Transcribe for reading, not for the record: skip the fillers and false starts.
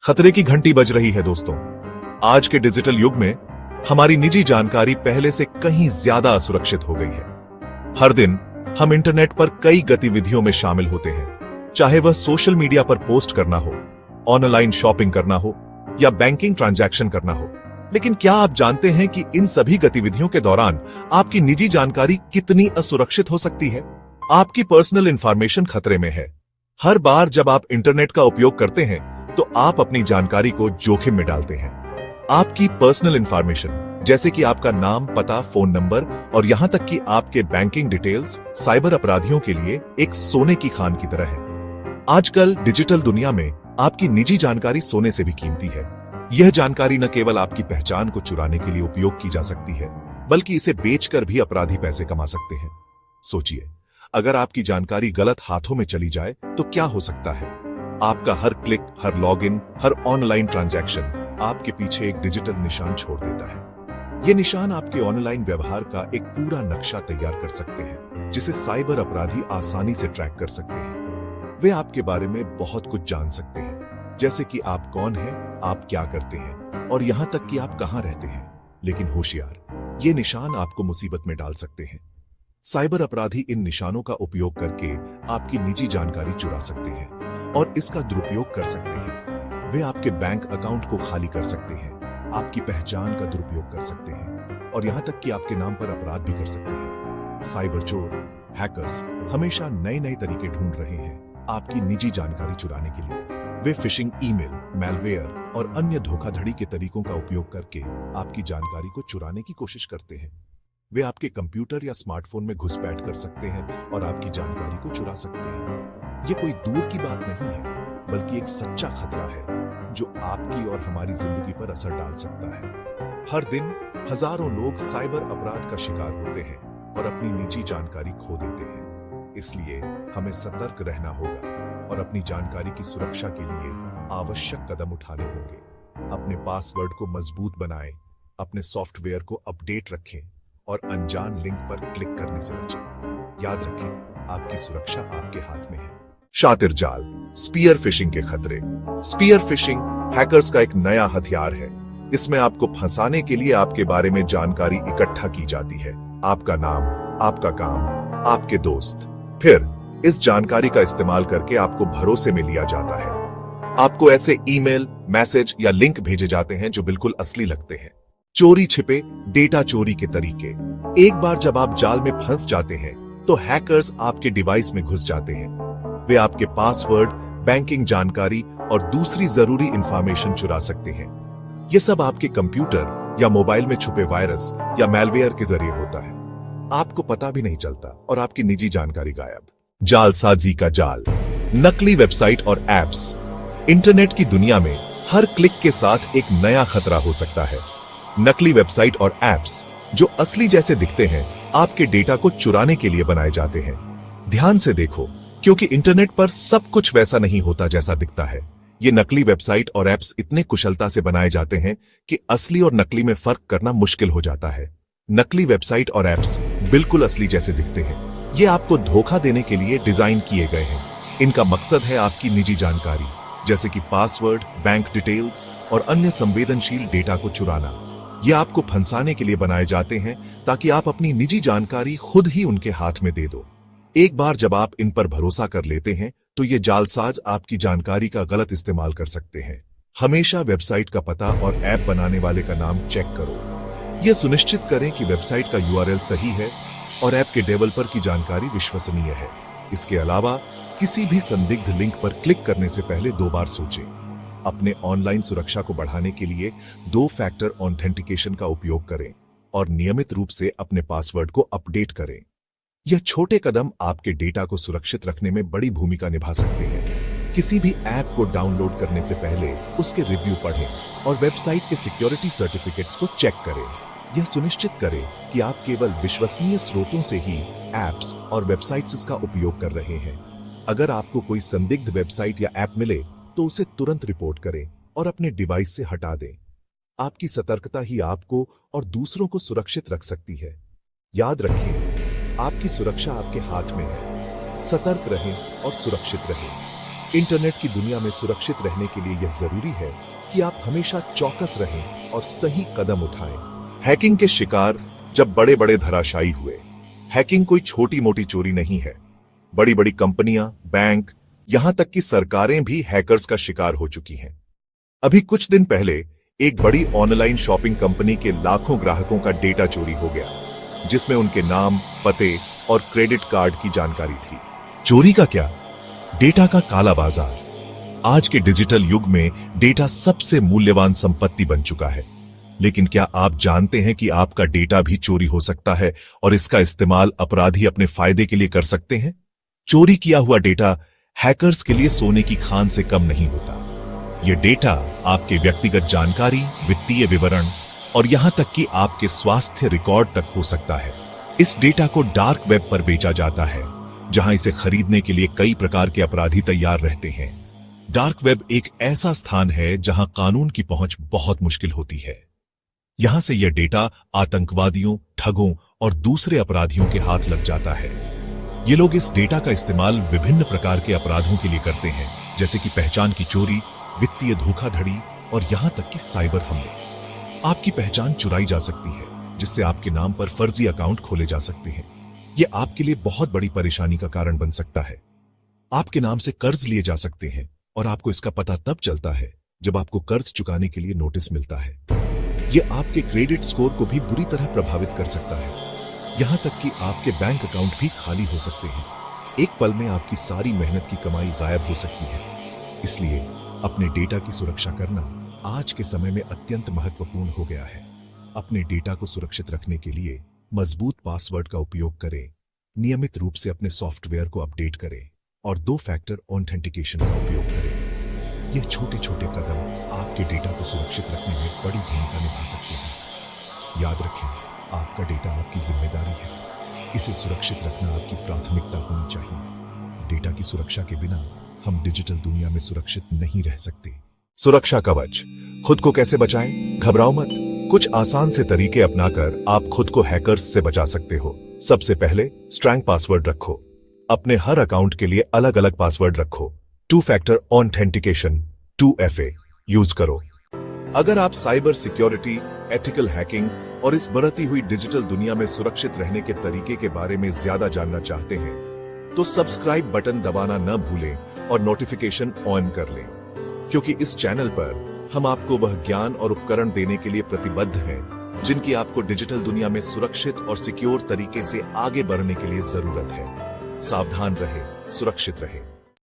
खतरे की घंटी बज रही है दोस्तों। आज के डिजिटल युग में हमारी निजी जानकारी पहले से कहीं ज्यादा असुरक्षित हो गई है। हर दिन हम इंटरनेट पर कई गतिविधियों में शामिल होते हैं, चाहे वह सोशल मीडिया पर पोस्ट करना हो, ऑनलाइन शॉपिंग करना हो या बैंकिंग ट्रांजैक्शन करना हो। लेकिन क्या आप जानते हैं कि इन सभी गतिविधियों के दौरान आपकी निजी जानकारी कितनी असुरक्षित हो सकती है? आपकी पर्सनल इंफॉर्मेशन खतरे में है। हर बार जब आप इंटरनेट का उपयोग करते हैं तो आप अपनी जानकारी को जोखिम में डालते हैं। आपकी पर्सनल इंफॉर्मेशन जैसे कि आपका नाम, पता, फोन नंबर और यहां तक कि आपके बैंकिंग डिटेल्स साइबर अपराधियों के लिए एक सोने की खान की तरह है। आजकल डिजिटल दुनिया में आपकी निजी जानकारी सोने से भी कीमती है। यह जानकारी न केवल आपकी पहचान को चुराने के लिए उपयोग की जा सकती है, बल्कि इसे बेचकर भी अपराधी पैसे कमा सकते हैं। सोचिए, अगर आपकी जानकारी गलत हाथों में चली जाए तो क्या हो सकता है? आपका हर क्लिक, हर लॉगिन, हर ऑनलाइन ट्रांजैक्शन आपके पीछे एक डिजिटल निशान छोड़ देता है। यह निशान आपके ऑनलाइन व्यवहार का एक पूरा नक्शा तैयार कर सकते हैं, जिसे साइबर अपराधी आसानी से ट्रैक कर सकते हैं। वे आपके बारे में बहुत कुछ जान सकते हैं, जैसे कि आप कौन हैं, आप क्या करते हैं और यहां तक कि आप कहां रहते हैं। लेकिन होशियार, ये निशान आपको मुसीबत में डाल सकते हैं। साइबर अपराधी इन निशानों का उपयोग करके आपकी निजी जानकारी चुरा सकते हैं और इसका दुरुपयोग कर सकते हैं। वे आपके बैंक अकाउंट को खाली कर सकते हैं, आपकी पहचान का दुरुपयोग कर सकते हैं और यहां तक कि आपके नाम पर अपराध भी कर सकते हैं। साइबर चोर, हैकर्स हमेशा नए नए तरीके ढूंढ रहे हैं आपकी निजी जानकारी चुराने के लिए। वे फिशिंग ईमेल, मैलवेयर और अन्य धोखाधड़ी के तरीकों का उपयोग करके आपकी जानकारी को चुराने की कोशिश करते हैं। वे आपके कंप्यूटर या स्मार्टफोन में घुसपैठ कर सकते हैं और आपकी जानकारी को चुरा सकते हैं। ये कोई दूर की बात नहीं है, बल्कि एक सच्चा खतरा है जो आपकी और हमारी जिंदगी पर असर डाल सकता है। हर दिन हजारों लोग साइबर अपराध का शिकार होते हैं और अपनी निजी जानकारी खो देते हैं। इसलिए हमें सतर्क रहना होगा और अपनी जानकारी की सुरक्षा के लिए आवश्यक कदम उठाने होंगे। अपने पासवर्ड को मजबूत बनाएं, अपने सॉफ्टवेयर को अपडेट रखें और अनजान लिंक पर क्लिक करने से बचें। याद रखें, आपकी सुरक्षा आपके हाथ में है। शातिर जाल, स्पीयर फिशिंग के खतरे। स्पीयर फिशिंग हैकर्स का एक नया हथियार है। इसमें आपको फंसाने के लिए आपके बारे में जानकारी इकट्ठा की जाती है, आपका नाम, आपका काम, आपके दोस्त। फिर इस जानकारी का इस्तेमाल करके आपको भरोसे में लिया जाता है। आपको ऐसे ईमेल, मैसेज या लिंक भेजे जाते हैं जो बिल्कुल असली लगते हैं। चोरी छिपे डेटा चोरी के तरीके। एक बार जब आप जाल में फंस जाते हैं तो हैकर्स आपके डिवाइस में घुस जाते हैं। वे आपके पासवर्ड, बैंकिंग जानकारी और दूसरी जरूरी इंफॉर्मेशन चुरा सकते हैं। यह सब आपके कंप्यूटर या मोबाइल में छुपे वायरस या मैलवेयर के जरिए होता है। आपको पता भी नहीं चलता और आपकी निजी जानकारी गायब। जालसाजी का जाल, नकली वेबसाइट और एप्स। इंटरनेट की दुनिया में हर क्लिक के साथ एक नया खतरा हो सकता है। नकली वेबसाइट और एप्स जो असली जैसे दिखते हैं, आपके डेटा को चुराने के लिए बनाए जाते हैं। ध्यान से देखो, क्योंकि इंटरनेट पर सब कुछ वैसा नहीं होता जैसा दिखता है। ये नकली वेबसाइट और एप्स इतने कुशलता से बनाए जाते हैं कि असली और नकली में फर्क करना मुश्किल हो जाता है। नकली वेबसाइट और एप्स बिल्कुल असली जैसे दिखते हैं। ये आपको धोखा देने के लिए डिजाइन किए गए हैं। इनका मकसद है आपकी निजी जानकारी, जैसे कि पासवर्ड, बैंक डिटेल्स और अन्य संवेदनशील डेटा को चुराना। ये आपको फंसाने के लिए बनाए जाते हैं ताकि आप अपनी निजी जानकारी खुद ही उनके हाथ में दे दो। एक बार जब आप इन पर भरोसा कर लेते हैं तो ये जालसाज आपकी जानकारी का गलत इस्तेमाल कर सकते हैं। हमेशा वेबसाइट का पता और ऐप बनाने वाले का नाम चेक करो। यह सुनिश्चित करें कि वेबसाइट का यूआरएल सही है और ऐप के डेवलपर की जानकारी विश्वसनीय है। इसके अलावा किसी भी संदिग्ध लिंक पर क्लिक करने से पहले 2 बार सोचें। अपने ऑनलाइन सुरक्षा को बढ़ाने के लिए 2 फैक्टर ऑथेंटिकेशन का उपयोग करें और नियमित रूप से अपने पासवर्ड को अपडेट करें। यह छोटे कदम आपके डेटा को सुरक्षित रखने में बड़ी भूमिका निभा सकते हैं। किसी भी ऐप को डाउनलोड करने से पहले उसके रिव्यू पढ़ें और वेबसाइट के सिक्योरिटी सर्टिफिकेट्स को चेक करें। यह सुनिश्चित करें कि आप केवल विश्वसनीय स्रोतों से ही ऐप्स और वेबसाइट्स का उपयोग कर रहे हैं। अगर आपको कोई संदिग्ध वेबसाइट या ऐप मिले तो उसे तुरंत रिपोर्ट करें और अपने डिवाइस से हटा दें। आपकी सतर्कता ही आपको और दूसरों को सुरक्षित रख सकती है। याद रखें, आपकी सुरक्षा आपके हाथ में है। सतर्क रहें और सुरक्षित रहें। इंटरनेट की दुनिया में सुरक्षित रहने के लिए यह जरूरी है कि आप हमेशा चौकस रहें और सही कदम उठाएं। हैकिंग के शिकार जब बड़े बड़े धराशायी हुए। हैकिंग कोई छोटी मोटी चोरी नहीं है। बड़ी बड़ी कंपनियां, बैंक, यहां तक कि सरकारें भी हैकर्स का शिकार हो चुकी हैं। अभी कुछ दिन पहले एक बड़ी ऑनलाइन शॉपिंग कंपनी के लाखों ग्राहकों का डेटा चोरी हो गया, जिसमें उनके नाम, पते और क्रेडिट कार्ड की जानकारी थी। चोरी का क्या, डेटा का काला बाजार। आज के डिजिटल युग में डेटा सबसे मूल्यवान संपत्ति बन चुका है। लेकिन क्या आप जानते हैं कि आपका डेटा भी चोरी हो सकता है और इसका इस्तेमाल अपराधी अपने फायदे के लिए कर सकते हैं? चोरी किया हुआ डेटा हैकर्स के लिए सोने की खान से कम नहीं होता। यह डेटा आपके व्यक्तिगत जानकारी, वित्तीय विवरण और यहां तक कि आपके स्वास्थ्य रिकॉर्ड तक हो सकता है। इस डेटा को डार्क वेब पर बेचा जाता है, जहां इसे खरीदने के लिए कई प्रकार के अपराधी तैयार रहते हैं। डार्क वेब एक ऐसा स्थान है जहां कानून की पहुंच बहुत मुश्किल होती है। यहां से यह डेटा आतंकवादियों, ठगों और दूसरे अपराधियों के हाथ लग जाता है। ये लोग इस डेटा का इस्तेमाल विभिन्न प्रकार के अपराधों के लिए करते हैं, जैसे कि पहचान की चोरी, वित्तीय धोखाधड़ी और यहां तक कि साइबर हमले। आपकी पहचान चुराई जा सकती है, जिससे आपके नाम पर फर्जी अकाउंट खोले जा सकते हैं। यह आपके लिए बहुत बड़ी परेशानी का कारण बन सकता है। आपके नाम से कर्ज लिए जा सकते हैं और आपको इसका पता तब चलता है जब आपको कर्ज चुकाने के लिए नोटिस मिलता है। यह आपके क्रेडिट स्कोर को भी बुरी तरह प्रभावित कर सकता है। यहां तक कि आपके बैंक अकाउंट भी खाली हो सकते हैं। एक पल में आपकी सारी मेहनत की कमाई गायब हो सकती है। इसलिए अपने डेटा की सुरक्षा करना आज के समय में अत्यंत महत्वपूर्ण हो गया है। अपने डेटा को सुरक्षित रखने के लिए मजबूत पासवर्ड का उपयोग करें, नियमित रूप से अपने सॉफ्टवेयर को अपडेट करें और 2 फैक्टर ऑथेंटिकेशन का उपयोग करें। ये छोटे छोटे कदम आपके डेटा को सुरक्षित रखने में बड़ी भूमिका निभा सकते हैं। याद रखें, आपका डेटा आपकी जिम्मेदारी है। इसे सुरक्षित रखना आपकी प्राथमिकता होनी चाहिए। डेटा की सुरक्षा के बिना हम डिजिटल दुनिया में सुरक्षित नहीं रह सकते। सुरक्षा कवच। खुद को कैसे बचाएं? घबराओ मत। कुछ आसान से तरीके अपनाकर आप खुद को हैकर्स से बचा सकते हो। सबसे पहले स्ट्रांग पासवर्ड रखो। अपने हर अकाउंट के लिए अलग अलग पासवर्ड रखो। 2 फैक्टर ऑथेंटिकेशन 2FA यूज करो। अगर आप साइबर सिक्योरिटी, एथिकल हैकिंग और इस बढ़ती हुई डिजिटल दुनिया में सुरक्षित रहने के तरीके के बारे में ज्यादा जानना चाहते हैं, तो सब्सक्राइब बटन दबाना न भूलें और नोटिफिकेशन ऑन कर लें, क्योंकि इस चैनल पर हम आपको वह ज्ञान और उपकरण देने के लिए प्रतिबद्ध हैं जिनकी आपको डिजिटल दुनिया में सुरक्षित और सिक्योर तरीके से आगे बढ़ने के लिए जरूरत है। सावधान रहें, सुरक्षित रहें।